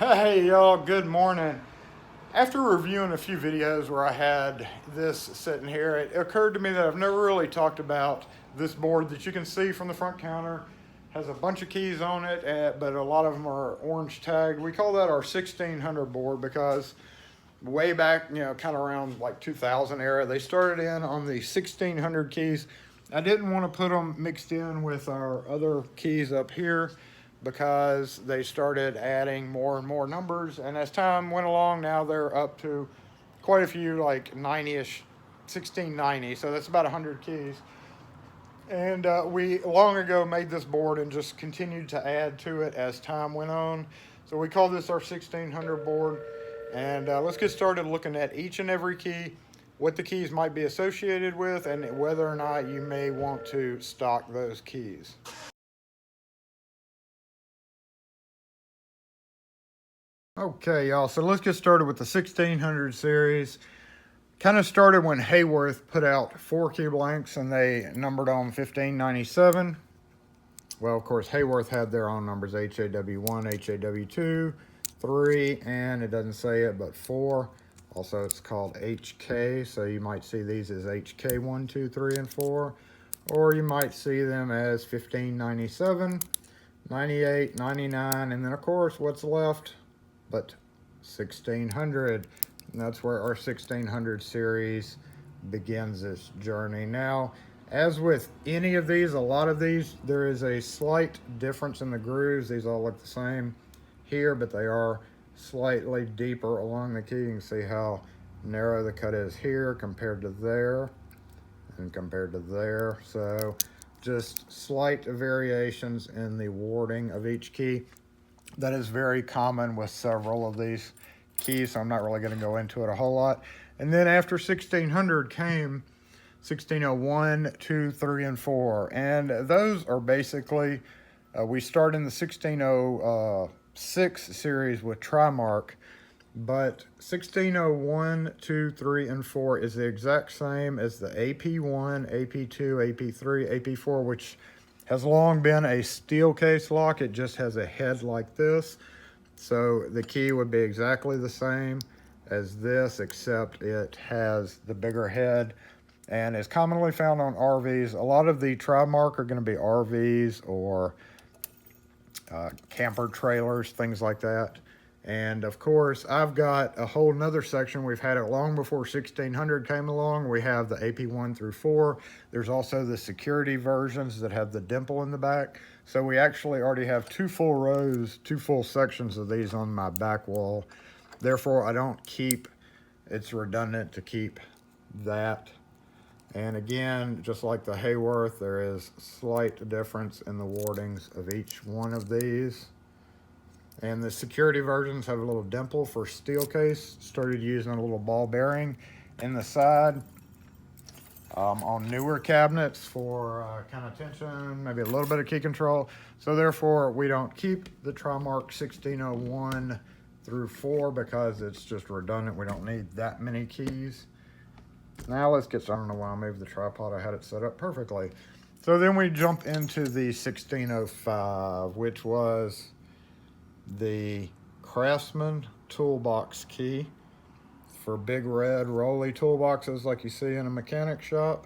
Hey y'all, good morning. After reviewing a few videos where I had this sitting here, it occurred to me that I've never really talked about this board that you can see from the front counter. Has a bunch of keys on it, but a lot of them are orange tagged. We call that our 1600 board because way back, kind of around like 2000 era, they started in on the 1600 keys. I didn't want to put them mixed in with our other keys up here because they started adding more and more numbers. And as time went along, now they're up to quite a few, like 90-ish, 1690. So that's about 100 keys. And we long ago made this board and just continued to add to it as time went on. So we call this our 1600 board. And let's get started looking at each and every key, what the keys might be associated with, and whether or not you may want to stock those keys. Okay, y'all, so let's get started with the 1600 series. Kind of started when Hayworth put out 4 key blanks and they numbered on 1597. Well, of course, Hayworth had their own numbers, HAW1, HAW2, 3, and it doesn't say it, but 4. Also, it's called HK, so you might see these as HK1, 2, 3, and 4. Or you might see them as 1597, 98, 99, and then, of course, what's left but 1600. And that's where our 1600 series begins its journey. Now, as with any of these, a lot of these, there is a slight difference in the grooves. These all look the same here, but they are slightly deeper along the key. You can see how narrow the cut is here compared to there and compared to there. So just slight variations in the wording of each key. That is very common with several of these keys, so I'm not really going to go into it a whole lot. And then after 1600 came 1601, 2, 3, and 4. And those are basically, we start in the 1606 series with Trimark, but 1601, 2, 3, and 4 is the exact same as the AP1, AP2, AP3, AP4, which has long been a steel case lock. It just has a head like this. So the key would be exactly the same as this, except it has the bigger head and is commonly found on RVs. A lot of the Trimark are going to be RVs or camper trailers, things like that. And of course, I've got a whole nother section. We've had it long before 1600 came along. We have the AP1 through 4. There's also the security versions that have the dimple in the back. So we actually already have 2 full rows, 2 full sections of these on my back wall. Therefore, I don't keep, it's redundant to keep that. And again, just like the Hayworth, there is slight difference in the wordings of each one of these. And the security versions have a little dimple for steel case. Started using a little ball bearing in the side on newer cabinets for kind of tension, maybe a little bit of key control. So therefore, we don't keep the Trimark 1601 through 4 because it's just redundant. We don't need that many keys. Now let's get, I don't know why I moved the tripod. I had it set up perfectly. So then we jump into the 1605, which was the Craftsman toolbox key for big red rolly toolboxes like you see in a mechanic shop.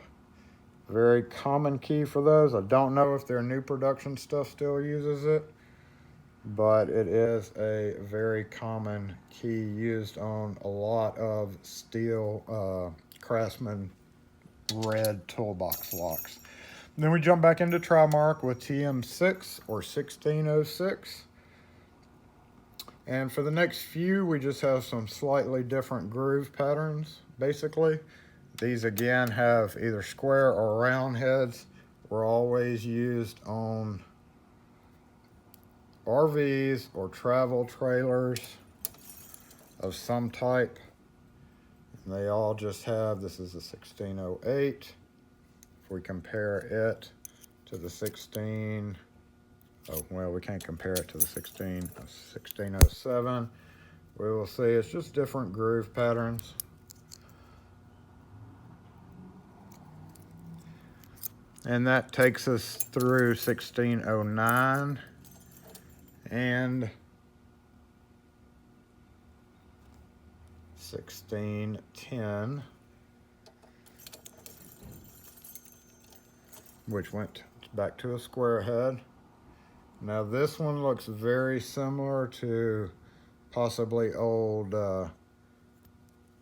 Very common key for those. I don't know if their new production stuff still uses it, but it is a very common key used on a lot of steel Craftsman red toolbox locks. Then we jump back into Trimark with TM6 or 1606. And for the next few, we just have some slightly different groove patterns, basically. These, again, have either square or round heads. Were always used on RVs or travel trailers of some type. And they all just have, this is a 1608. If we compare it to the 16... Oh, well, we can't compare it to the 1607. We will see it's just different groove patterns. And that takes us through 1609. And 1610, which went back to a square head. Now this one looks very similar to possibly old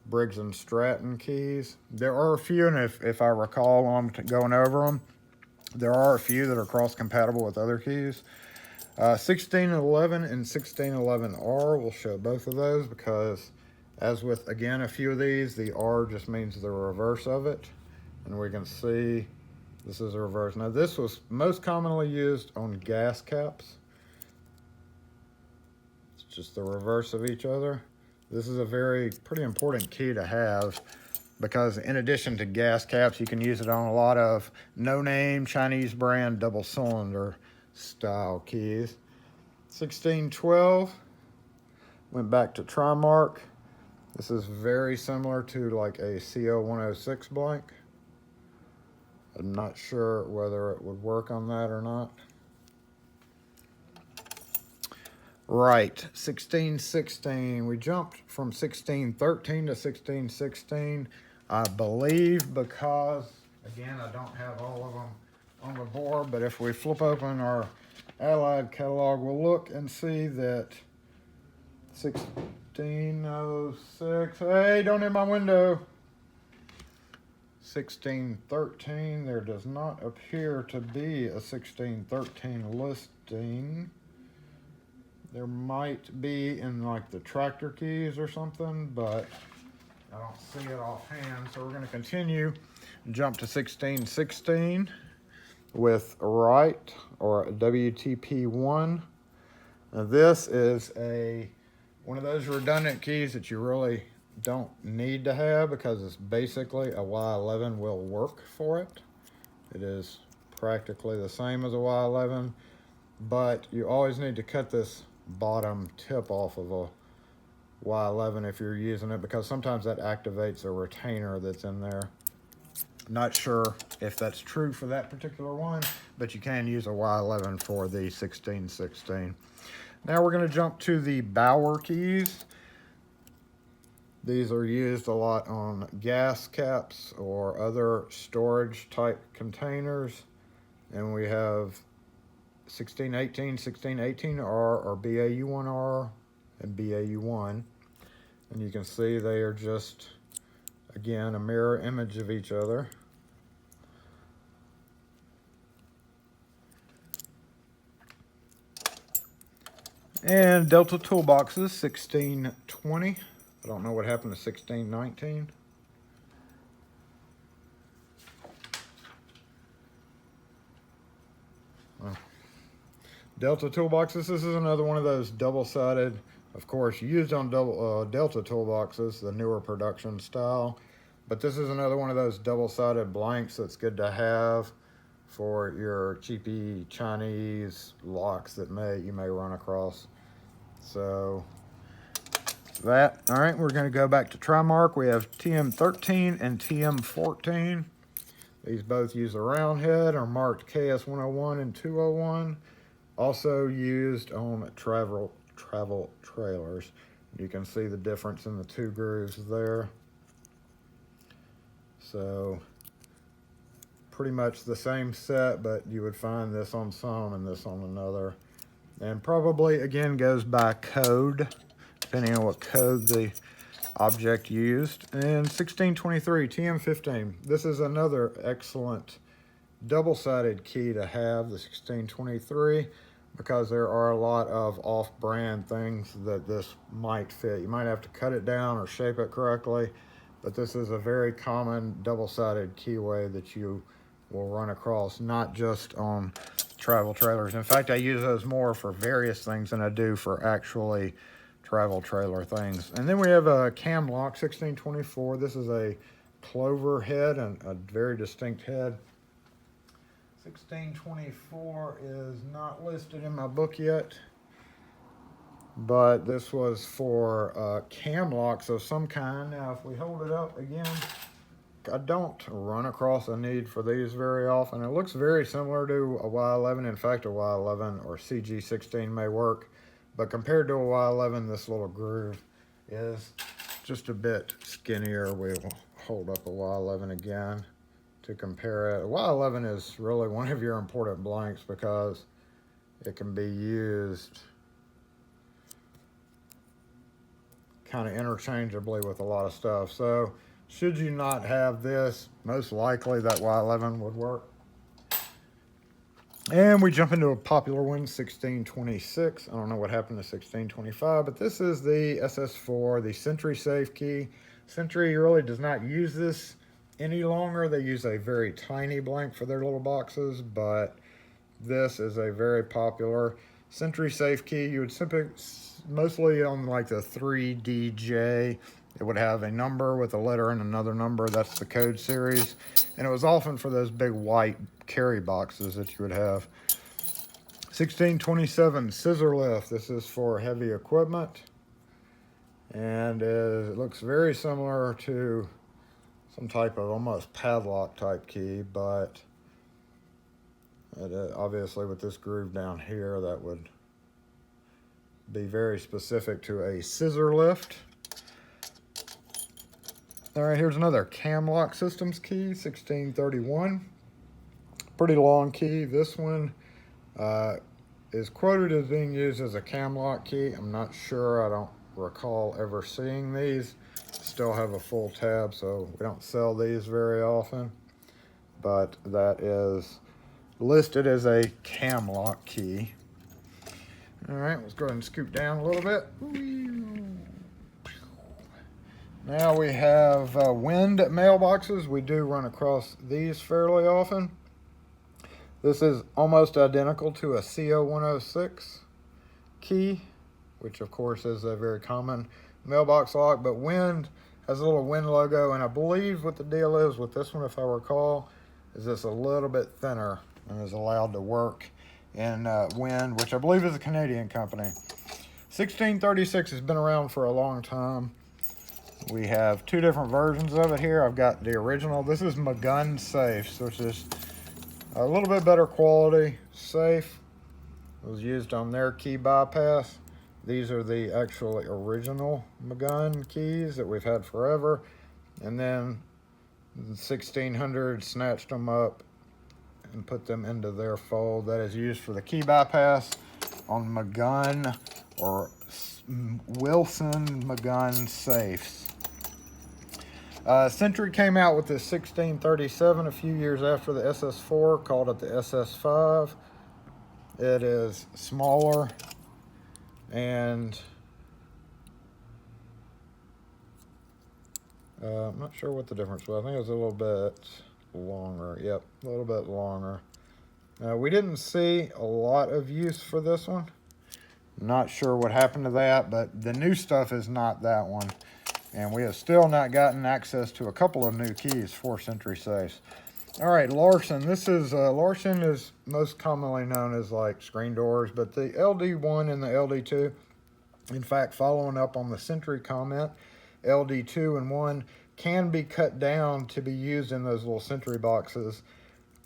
Briggs and Stratton keys. There are a few, and if I recall on going over them, there are a few that are cross-compatible with other keys. 1611 and 1611R, we'll show both of those because, as with, again, a few of these, the R just means the reverse of it. And we can see this is a reverse. Now, this was most commonly used on gas caps. It's just the reverse of each other. This is a pretty important key to have because in addition to gas caps, you can use it on a lot of no-name Chinese brand double cylinder style keys. 1612 went back to Trimark. This is very similar to like a CO106 blank. I'm not sure whether it would work on that or not. Right, 1616. We jumped from 1613 to 1616, I believe, because, again, I don't have all of them on the board, but if we flip open our Allied catalog, we'll look and see that 1606, hey, don't hit my window. 1613, there does not appear to be a 1613 listing. There might be in like the tractor keys or something, but I don't see it offhand. So we're going to continue and jump to 1616 with Wright or WTP1. Now this is one of those redundant keys that you really don't need to have because it's basically a Y11 will work for it. It is practically the same as a Y11, but you always need to cut this bottom tip off of a Y11 if you're using it because sometimes that activates a retainer that's in there. Not sure if that's true for that particular one, but you can use a Y11 for the 1616. Now we're going to jump to the Bauer keys. These are used a lot on gas caps or other storage type containers. And we have 1618, 1618R or BAU1R and BAU1. And you can see they are just, again, a mirror image of each other. And Delta toolboxes, 1620. I don't know what happened to 1619. Delta toolboxes, this is another one of those double-sided, of course, used on Delta toolboxes, the newer production style. But this is another one of those double-sided blanks that's good to have for your cheapy Chinese locks that you may run across. So that, all right, we're going to go back to Trimark. We have TM13 and TM14. These both use a round head, are marked KS101 and 201. Also used on travel trailers. You can see the difference in the two grooves there. So pretty much the same set, but you would find this on some and this on another. And probably, again, goes by code, depending on what code the object used. And 1623, TM15. This is another excellent double-sided key to have, the 1623, because there are a lot of off-brand things that this might fit. You might have to cut it down or shape it correctly, but this is a very common double-sided keyway that you will run across, not just on travel trailers. In fact, I use those more for various things than I do for actually travel trailer things. And then we have a cam lock, 1624. This is a clover head and a very distinct head. 1624 is not listed in my book yet, but this was for cam locks of some kind. Now, if we hold it up again, I don't run across a need for these very often. It looks very similar to a Y11. In fact, a Y11 or CG16 may work, but compared to a Y11, this little groove is just a bit skinnier. We'll hold up a Y11 again to compare it. A Y11 is really one of your important blanks because it can be used kind of interchangeably with a lot of stuff. So should you not have this, most likely that Y11 would work. And we jump into a popular one, 1626. I don't know what happened to 1625, but this is the SS4, the Century Safe key. Century really does not use this any longer. They use a very tiny blank for their little boxes, but this is a very popular Century Safe key. You would simply, mostly on like the 3DJ, it would have a number with a letter and another number. That's the code series. And it was often for those big white carry boxes that you would have. 1627 scissor lift. This is for heavy equipment. And it looks very similar to some type of almost padlock type key, but obviously with this groove down here, that would be very specific to a scissor lift. All right, here's another Camlock Systems key, 1631. Pretty long key. This one is quoted as being used as a Camlock key. I'm not sure. I don't recall ever seeing these. Still have a full tab, so we don't sell these very often. But that is listed as a Camlock key. All right, let's go ahead and scoot down a little bit. Now we have wind mailboxes. We do run across these fairly often. This is almost identical to a CO106 key, which of course is a very common mailbox lock, but wind has a little wind logo, and I believe what the deal is with this one, if I recall, is this a little bit thinner and is allowed to work in wind, which I believe is a Canadian company. 1636 has been around for a long time. We have two different versions of it here. I've got the original. This is Magun Safe, which is a little bit better quality safe. It was used on their key bypass. These are the actually original Magun keys that we've had forever. And then the 1600 snatched them up and put them into their fold. That is used for the key bypass on Magun or Wilson Magun safes. Century came out with this 1637 a few years after the SS4, called it the SS5. It is smaller and I'm not sure what the difference was. I think it was a little bit longer. Yep, a little bit longer. We didn't see a lot of use for this one. Not sure what happened to that, but the new stuff is not that one. And we have still not gotten access to a couple of new keys for Century Safes. All right, Larson. This is, Larson is most commonly known as like screen doors, but the LD1 and the LD2, in fact, following up on the Century comment, LD2 and 1 can be cut down to be used in those little Century boxes.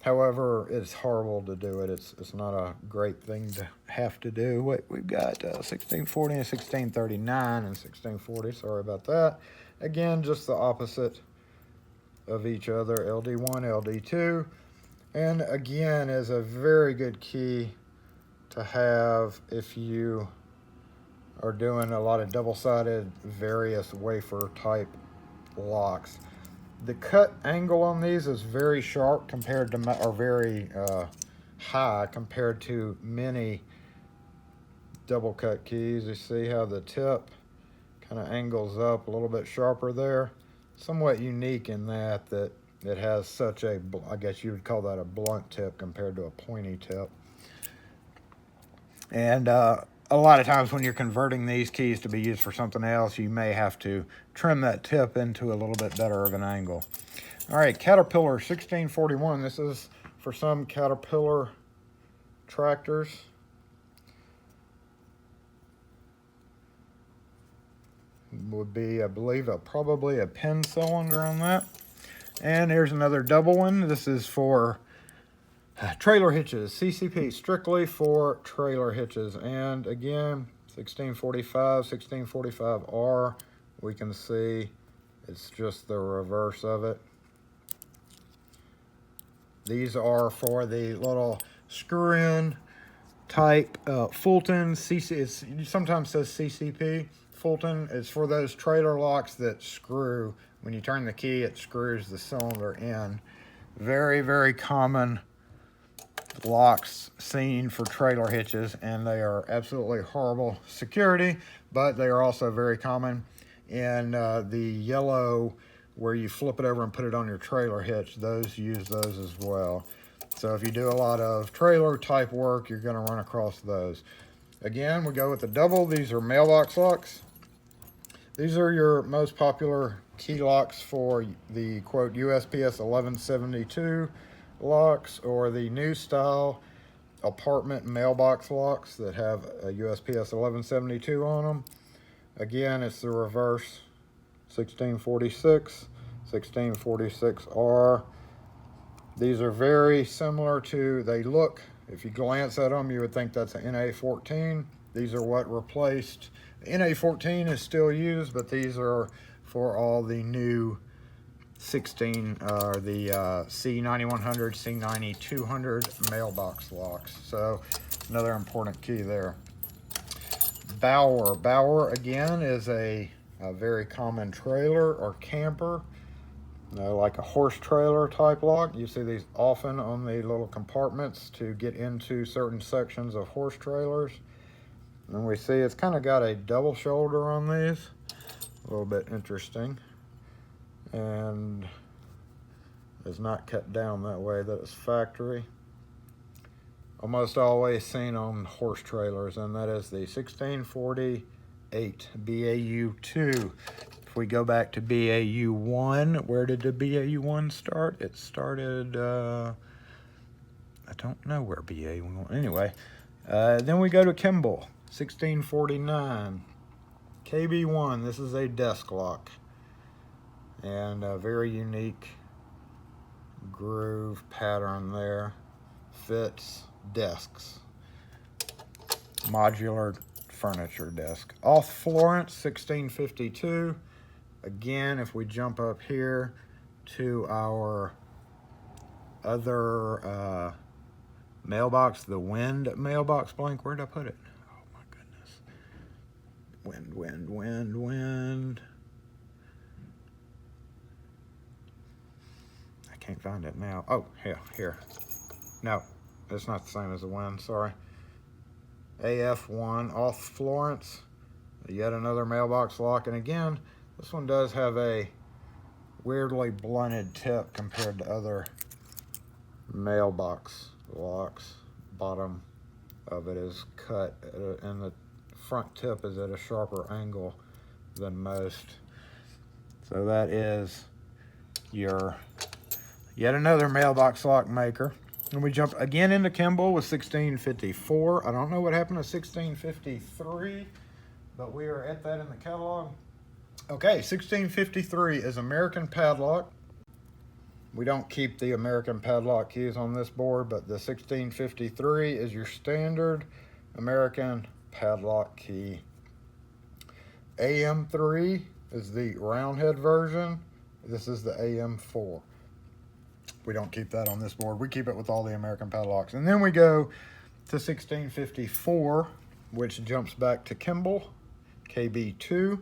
However, it's horrible to do it. It's not a great thing to have to do. We've got 1640 and 1639 and 1640. Sorry about that. Again, just the opposite of each other. LD1, LD2. And again, is a very good key to have if you are doing a lot of double-sided various wafer type locks. The cut angle on these is very sharp compared to, or very high compared to many double cut keys. You see how the tip kind of angles up a little bit sharper there. Somewhat unique in that it has such a, I guess you would call that a blunt tip compared to a pointy tip. And a lot of times when you're converting these keys to be used for something else, you may have to trim that tip into a little bit better of an angle. All right, Caterpillar 1641. This is for some Caterpillar tractors. Would be, I believe, probably a pin cylinder on that. And here's another double one. This is for trailer hitches, CCP, strictly for trailer hitches. And again, 1645, 1645R we can see it's just the reverse of it. These are for the little screw-in type Fulton CC. It sometimes says CCP. Fulton is for those trailer locks that screw. When you turn the key, it screws the cylinder in. Very, very common locks seen for trailer hitches, and they are absolutely horrible security, but they are also very common in the yellow where you flip it over and put it on your trailer hitch. Use those as well. So if you do a lot of trailer type work, you're going to run across those. Again, we go with the double. These are mailbox locks. These are your most popular key locks for the quote USPS 1172 locks, or the new style apartment mailbox locks that have a USPS 1172 on them. Again, it's the reverse 1646, 1646R. These are very similar to, they look, if you glance at them, you would think that's an NA14. These are what replaced. NA14 is still used, but these are for all the new the C9100, C9200 mailbox locks. So another important key there. Bower again is a very common trailer or camper, like a horse trailer type lock. You see these often on the little compartments to get into certain sections of horse trailers. And we see it's kind of got a double shoulder on these, a little bit interesting, and is not cut down that way. That is factory. Almost always seen on horse trailers, and that is the 1648 BAU2. If we go back to BAU1, where did the BAU1 start? It started, I don't know where BAU1, anyway. Then we go to Kimball, 1649. KB1, this is a desk lock, and a very unique groove pattern there. Fits desks, modular furniture desk. Off Florence, 1652. Again, if we jump up here to our other mailbox, the Wind mailbox blank, where'd I put it? Oh my goodness. Wind. I can't find it now. Oh, here. No, it's not the same as the Wind, sorry. AF1, off Florence, yet another mailbox lock. And again, this one does have a weirdly blunted tip compared to other mailbox locks. Bottom of it is cut, and the front tip is at a sharper angle than most. So that is your yet another mailbox lock maker. And we jump again into Kimball with 1654. I don't know what happened to 1653, but we are at that in the catalog. Okay, 1653 is American padlock. We don't keep the American padlock keys on this board, but the 1653 is your standard American padlock key. AM3 is the round head version. This is the AM4. We don't keep that on this board. We keep it with all the American padlocks. And then we go to 1654, which jumps back to Kimball, KB2.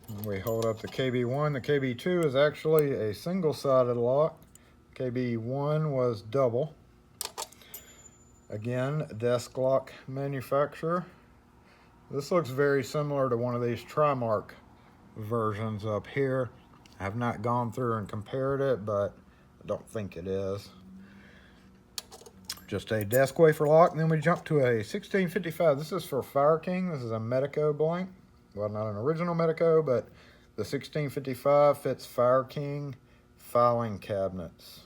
And we hold up the KB1. The KB2 is actually a single-sided lock. KB1 was double. Again, desk lock manufacturer. This looks very similar to one of these Trimark versions up here. I have not gone through and compared it, but I don't think it is. Just a desk wafer lock. And then we jump to a 1655. This is for Fire King. This is a Medico blank. Well, not an original Medico, but the 1655 fits Fire King filing cabinets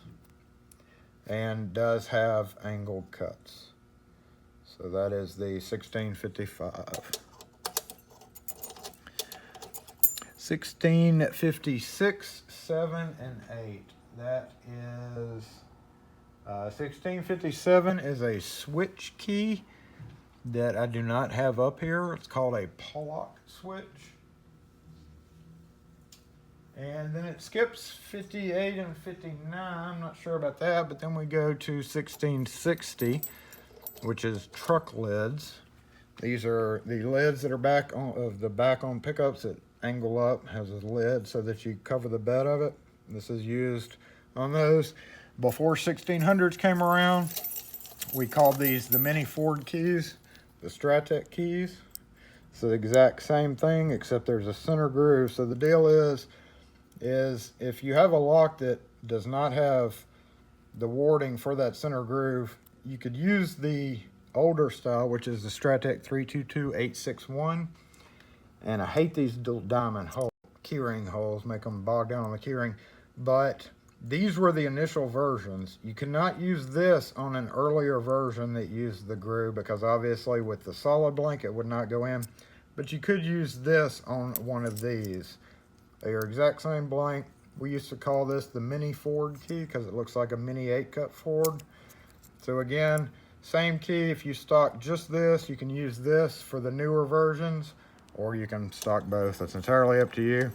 and does have angled cuts. So that is the 1655. 1656, 7, and 8. That is 1657 is a switch key that I do not have up here. It's called a Pollock switch. And then it skips 58 and 59. I'm not sure about that, but then we go to 1660, which is truck lids. These are the lids that are back on pickups that angle up, has a lid so that you cover the bed of it. This is used on those. Before 1600s came around, we called these the mini Ford keys, the Stratec keys. It's the exact same thing, except there's a center groove. So the deal is if you have a lock that does not have the warding for that center groove, you could use the older style, which is the Stratec 322-861. And I hate these diamond hole keyring holes, make them bog down on the keyring. But these were the initial versions. You cannot use this on an earlier version that used the groove, because obviously with the solid blank it would not go in. But you could use this on one of these. They are exact same blank. We used to call this the mini Ford key because it looks like a mini 8-cut Ford. So again, same key. If you stock just this, you can use this for the newer versions, or you can stock both. It's entirely up to you.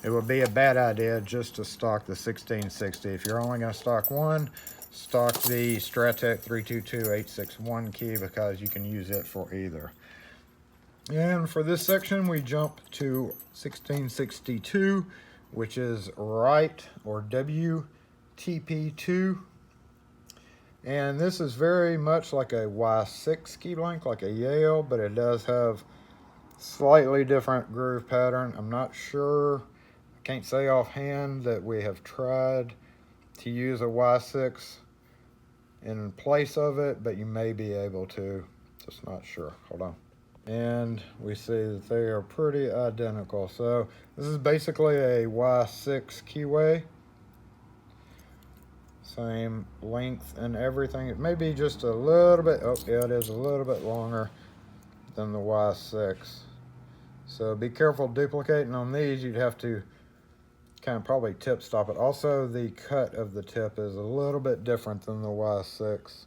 It would be a bad idea just to stock the 1660. If you're only going to stock one, stock the Stratec 322-861 key, because you can use it for either. And for this section, we jump to 1662, which is right, or WTP2. And this is very much like a Y6 key blank, like a Yale, but it does have slightly different groove pattern. I'm not sure, I can't say offhand that we have tried to use a Y6 in place of it, but you may be able to, just not sure. Hold on. And we see that they are pretty identical. So this is basically a Y6 keyway. Same length and everything. It may be just a little bit, oh yeah, it is a little bit longer than the Y6. So be careful duplicating on these. You'd have to kind of probably tip stop it. Also, the cut of the tip is a little bit different than the Y6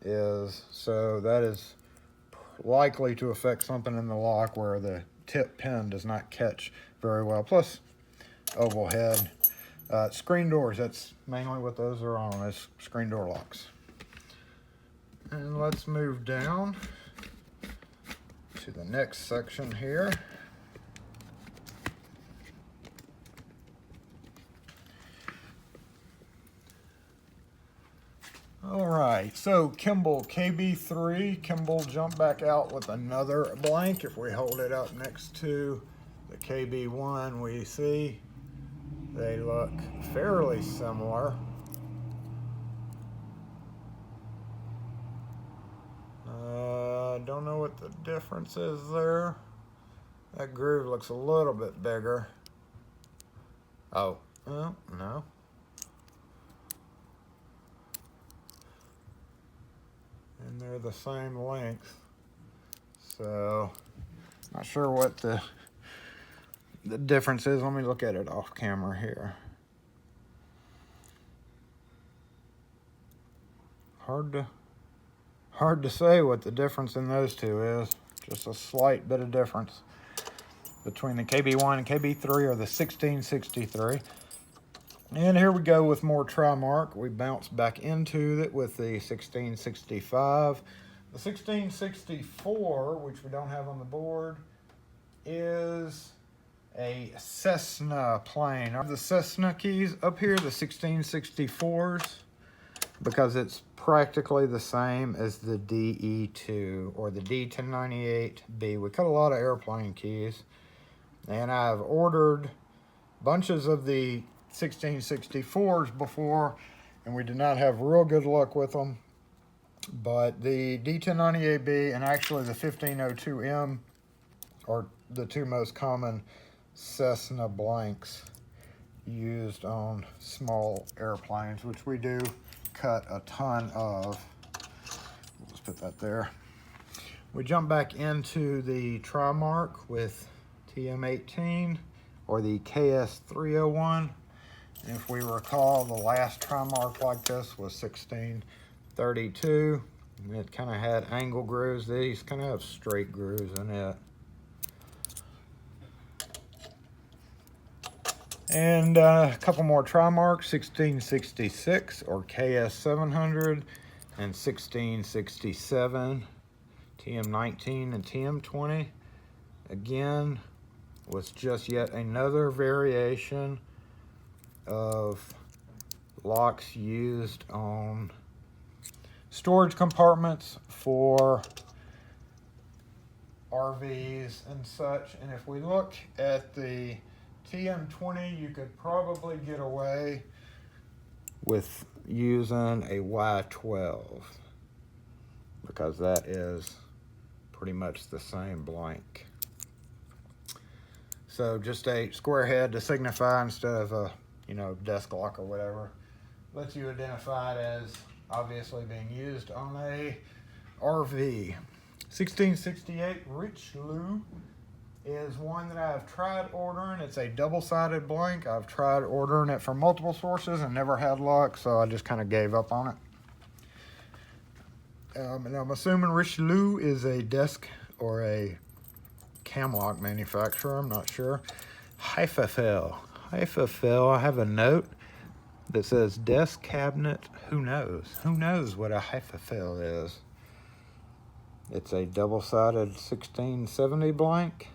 is. So that is likely to affect something in the lock where the tip pin does not catch very well. Plus, oval head. Screen doors, that's mainly what those are on, is screen door locks. And let's move down to the next section here. All right, so Kimball KB3, Kimball jumped back out with another blank. If we hold it up next to the KB1, we see they look fairly similar. Don't know what the difference is there. That groove looks a little bit bigger. Oh, no. And they're the same length. So, not sure what the difference is. Let me look at it off camera here. Hard to say what the difference in those two is. Just a slight bit of difference between the KB1 and KB3, or the 1663. And here we go with more Trimark. We bounce back into it with the 1665. The 1664, which we don't have on the board, is a Cessna plane. The Cessna keys up here, the 1664s, because it's practically the same as the DE2 or the D1098B. We cut a lot of airplane keys, and I've ordered bunches of the 1664s before, and we did not have real good luck with them. But the D1098B and actually the 1502M are the two most common Cessna blanks used on small airplanes, which we do cut a ton of. We'll just put that there. We jump back into the Trimark with TM18 or the KS301. If we recall, the last Trimark like this was 1632. It kind of had angle grooves. These kind of have straight grooves in it. And a couple more Trimarks, 1666 or KS700 and 1667, TM19 and TM20. Again, was just yet another variation of locks used on storage compartments for RVs and such. And if we look at the TM20, you could probably get away with using a Y12 because that is pretty much the same blank. So just a square head to signify instead of a, desk lock or whatever. Lets you identify it as obviously being used on a RV. 1668 Richelieu is one that I've tried ordering. It's a double-sided blank. I've tried ordering it from multiple sources and never had luck, so I just kind of gave up on it. And I'm assuming Richelieu is a desk or a cam lock manufacturer. I'm not sure. Haifafel. I have a note that says desk cabinet. Who knows? Who knows what a Haifafel is? It's a double-sided 1670 blank.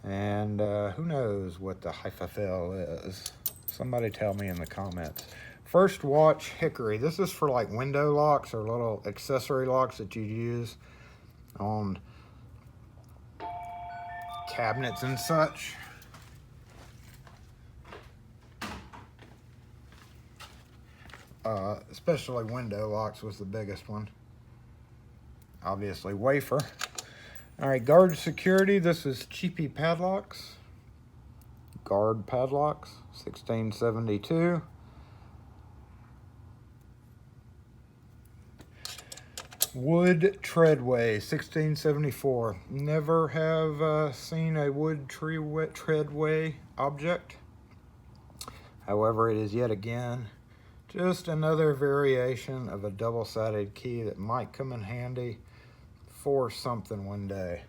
And who knows what the Haifafel is? Somebody tell me in the comments. First Watch Hickory. This is for like window locks or little accessory locks that you use on cabinets and such. Especially window locks was the biggest one. Obviously wafer. All right, Guard Security. This is cheapy padlocks. Guard padlocks, 1672. Wood Treadway, 1674. Never have seen a wood treadway object. However, it is yet again just another variation of a double-sided key that might come in handy for something one day.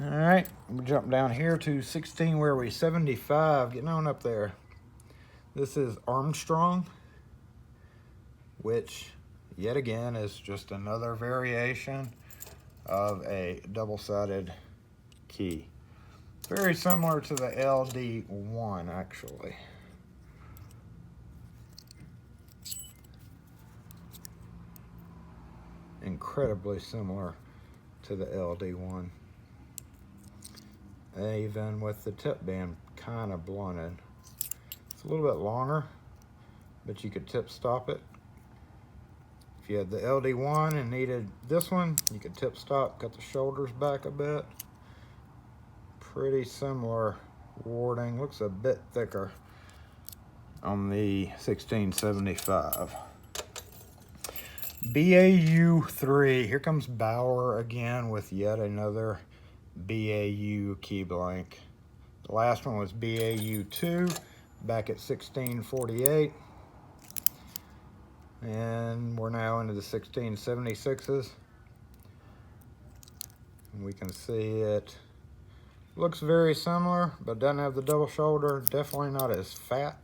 All right, we'll jump down here to 75, getting on up there. This is Armstrong, which yet again is just another variation of a double-sided key. Very similar to the LD1, actually. Incredibly similar to the LD1. Even with the tip being kind of blunted. It's a little bit longer, but you could tip stop it. If you had the LD1 and needed this one, you could tip stop, cut the shoulders back a bit. Pretty similar warding. Looks a bit thicker on the 1675. BAU3. Here comes Bauer again with yet another BAU key blank. The last one was BAU2 back at 1648. And we're now into the 1676s. And we can see it looks very similar, but doesn't have the double shoulder. Definitely not as fat.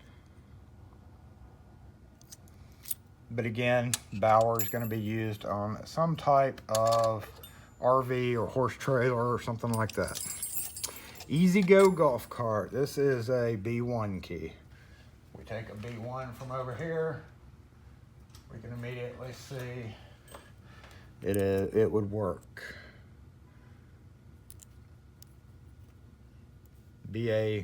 But again, Bauer is going to be used on some type of RV or horse trailer or something like that. Easy Go golf cart. This is a B1 key. We take a B1 from over here. We can immediately see it would work. BA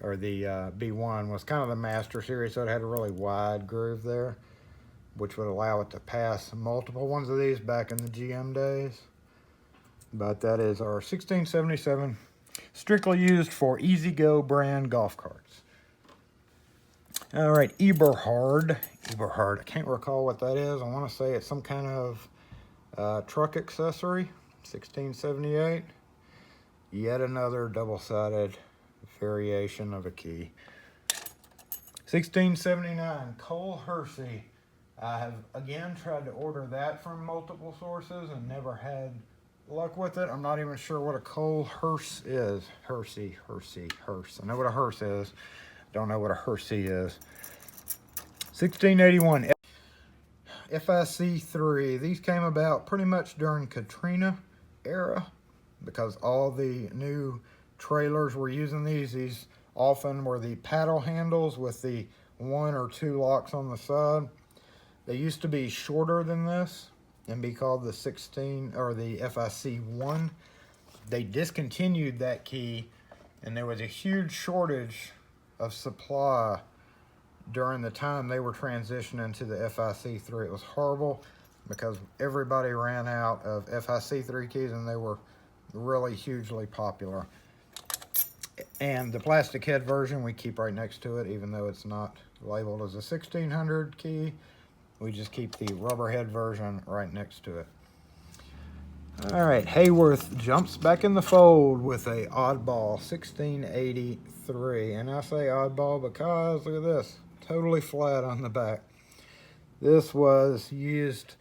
or the B1 was kind of the master series, so it had a really wide groove there, which would allow it to pass multiple ones of these back in the GM days. But that is our 1677, strictly used for Easy Go brand golf carts. All right, Eberhard. I can't recall what that is. I want to say it's some kind of truck accessory. 1678. Yet another double-sided variation of a key. 1679, Cole Hersey. I have again tried to order that from multiple sources and never had luck with it. I'm not even sure what a coal hearse is. Hearse. I know what a hearse is. Don't know what a Hersey is. 1681 FIC3. These came about pretty much during Katrina era because all the new trailers were using these. These often were the paddle handles with the 1 or 2 locks on the side. They used to be shorter than this and be called the 16 or the FIC1. They discontinued that key, and there was a huge shortage of supply during the time they were transitioning to the FIC3. It was horrible because everybody ran out of FIC3 keys, and they were really hugely popular. And the plastic head version we keep right next to it, even though it's not labeled as a 1600 key. We just keep the rubber head version right next to it. All right, Hayworth jumps back in the fold with a oddball 1683. And I say oddball because, look at this, totally flat on the back. This was used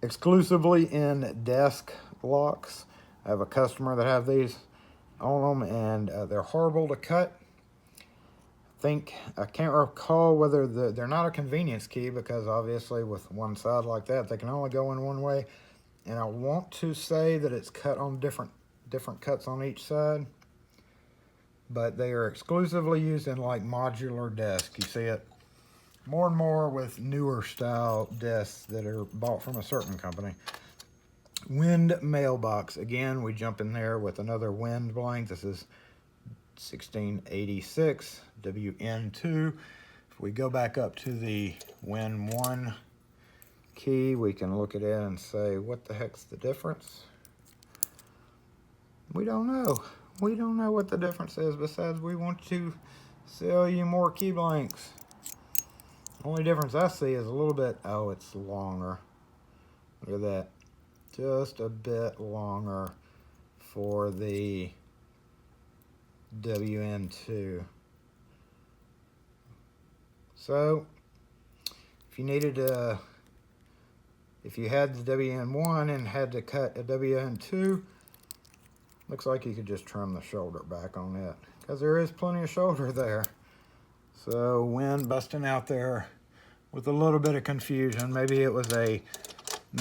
exclusively in desk locks. I have a customer that have these on them, and they're horrible to cut. I can't recall whether they're not a convenience key, because obviously with one side like that, they can only go in one way. And I want to say that it's cut on different cuts on each side, but they are exclusively used in like modular desk. You see it more and more with newer style desks that are bought from a certain company. Wind mailbox. Again, we jump in there with another wind blank. This is 1686 WN2. If we go back up to the Win1 key, we can look at it and say, what the heck's the difference? We don't know. We don't know what the difference is, besides we want to sell you more key blanks. Only difference I see is a little bit, oh, it's longer. Look at that. Just a bit longer for the WN2. So if you needed to, if you had the WN1 and had to cut a WN2, looks like you could just trim the shoulder back on it, because there is plenty of shoulder there. So wind busting out there with a little bit of confusion. Maybe it was a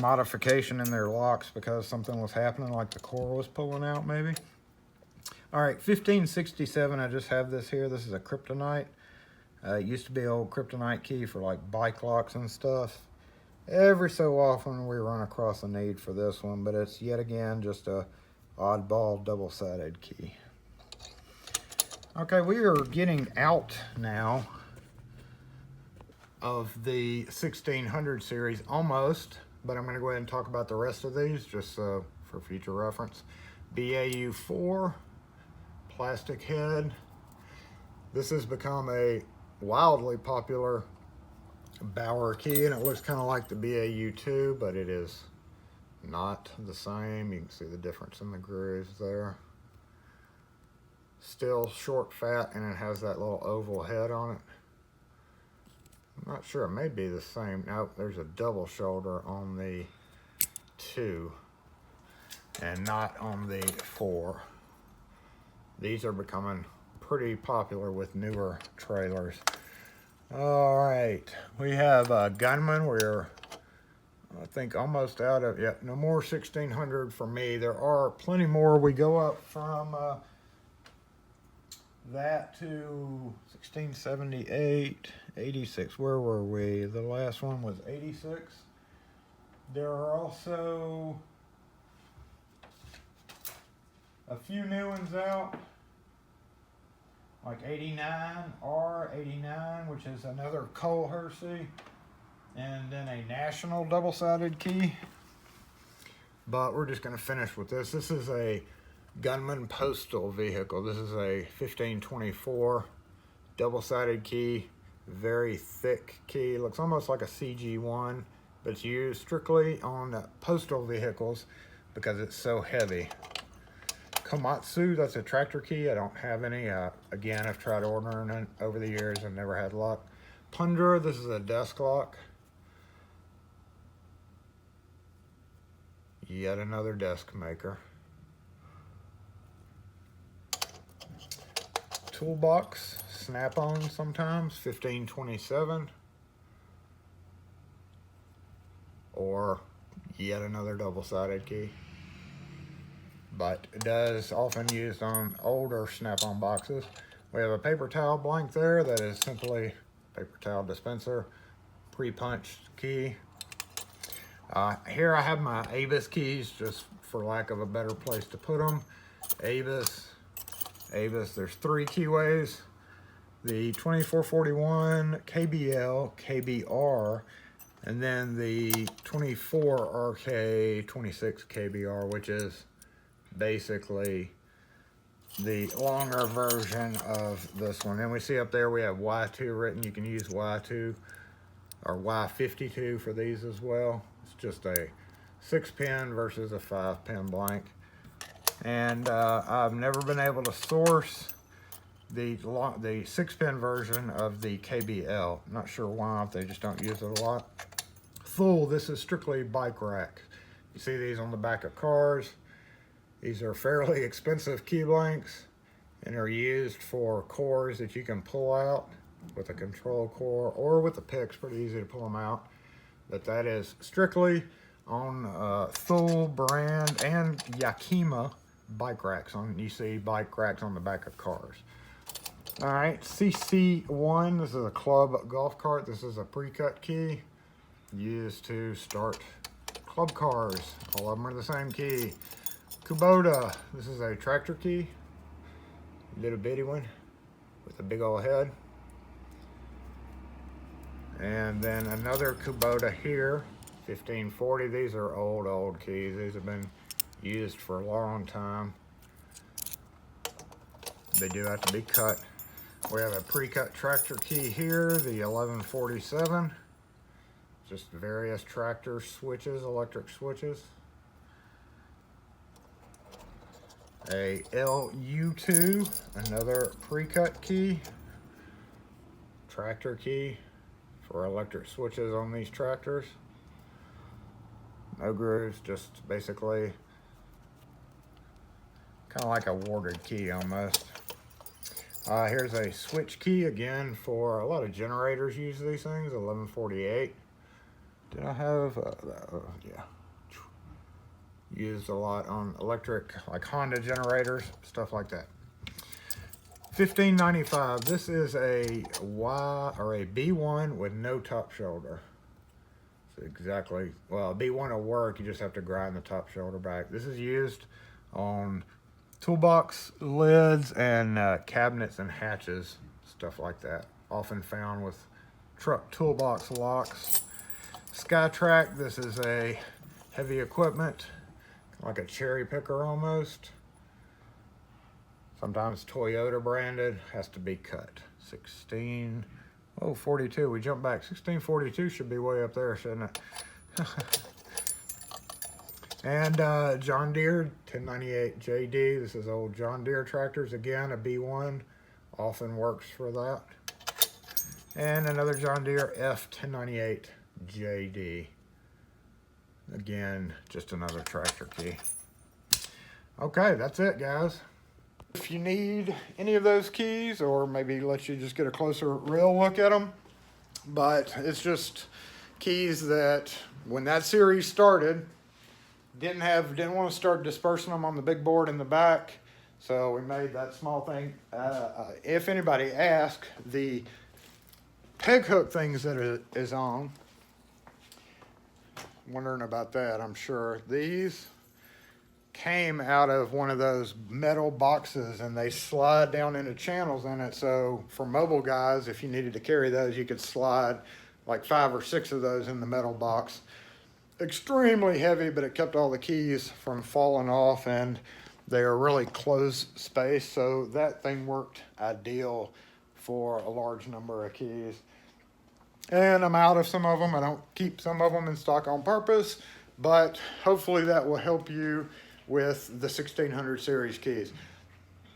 modification in their locks because something was happening, like the core was pulling out maybe. All right, 1567, I just have this here. This is a kryptonite. It used to be an old kryptonite key for like bike locks and stuff. Every so often we run across a need for this one, but it's yet again just a oddball double-sided key. Okay, we are getting out now of the 1600 series almost, but I'm going to go ahead and talk about the rest of these just for future reference. BAU4, plastic head. This has become a wildly popular Bauer key, and it looks kind of like the BAU2, but it is not the same. You can see the difference in the grooves there. Still short, fat, and it has that little oval head on it. I'm not sure, it may be the same. Nope, there's a double shoulder on the 2 and not on the 4. These are becoming pretty popular with newer trailers. All right, we have a Gunman. We're, I think, almost out of, yeah, no more 1600 for me. There are plenty more. We go up from that to 1678, 86. Where were we? The last one was 86. There are also a few new ones out, like 89, R89, which is another Cole Hersey, and then a national double-sided key. But we're just going to finish with this. This is a Gunman postal vehicle. This is a 1524 double-sided key, very thick key. Looks almost like a CG1, but it's used strictly on postal vehicles because it's so heavy. Komatsu, that's a tractor key. I don't have any. Again, I've tried ordering it over the years. I've never had luck. Tundra, this is a desk lock. Yet another desk maker. Toolbox, snap-on sometimes, 1527. Or yet another double-sided key. But it does often used on older snap-on boxes. We have a paper towel blank there that is simply paper towel dispenser, pre-punched key. Here I have my Avis keys, just for lack of a better place to put them. Avis, there's 3 keyways. The 2441 KBL, KBR, and then the 24 RK 26 KBR, which is basically the longer version of this one. And we see up there we have Y2 written. You can use Y2 or Y52 for these as well. It's just a 6-pin versus a 5-pin blank. And I've never been able to source the 6-pin version of the KBL. Not sure why, if they just don't use it a lot. Full, this is strictly bike rack. You see these on the back of cars. These are fairly expensive key blanks and are used for cores that you can pull out with a control core or with the picks. Pretty easy to pull them out. But that is strictly on Thule brand and Yakima bike racks. You see bike racks on the back of cars. All right, CC1, this is a club golf cart. This is a pre-cut key used to start club cars. All of them are the same key. Kubota, this is a tractor key, little bitty one with a big old head. And then another Kubota here, 1540. These are old keys. These have been used for a long time. They do have to be cut. We have a pre-cut tractor key here, the 1147. Just various tractor switches, electric switches. A LU2, another pre-cut key, tractor key for electric switches on these tractors. No grooves, just basically kind of like a warded key almost. Here's a switch key again for a lot of generators use these things, 1148. Did I have, yeah. Used a lot on electric, like Honda generators, stuff like that. 1595. This is a Y or a B1 with no top shoulder. So exactly, well, a B1 will work. You just have to grind the top shoulder back. This is used on toolbox lids and cabinets and hatches, stuff like that. Often found with truck toolbox locks. SkyTrack. This is a heavy equipment, like a cherry picker almost. Sometimes Toyota branded, has to be cut. 42, we jump back. 1642 should be way up there, shouldn't it? And John Deere 1098 JD. This is old John Deere tractors. Again, a B1 often works for that. And another John Deere F1098 JD. Again, just another tractor key. Okay, that's it, guys. If you need any of those keys, or maybe let you just get a closer real look at them, but it's just keys that when that series started, didn't want to start dispersing them on the big board in the back, so we made that small thing. If anybody asks, the peg hook things that it is on, wondering about that, I'm sure. These came out of one of those metal boxes and they slide down into channels in it. So for mobile guys, if you needed to carry those, you could slide like 5 or 6 of those in the metal box. Extremely heavy, but it kept all the keys from falling off, and they are really closed space. So that thing worked ideal for a large number of keys. And I'm out of some of them. I don't keep some of them in stock on purpose, but hopefully that will help you with the 1600 series keys.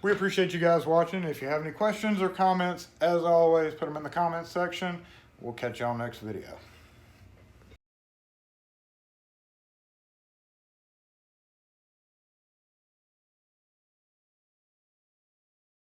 We appreciate you guys watching. If you have any questions or comments, as always, put them in the comments section. We'll catch y'all next video.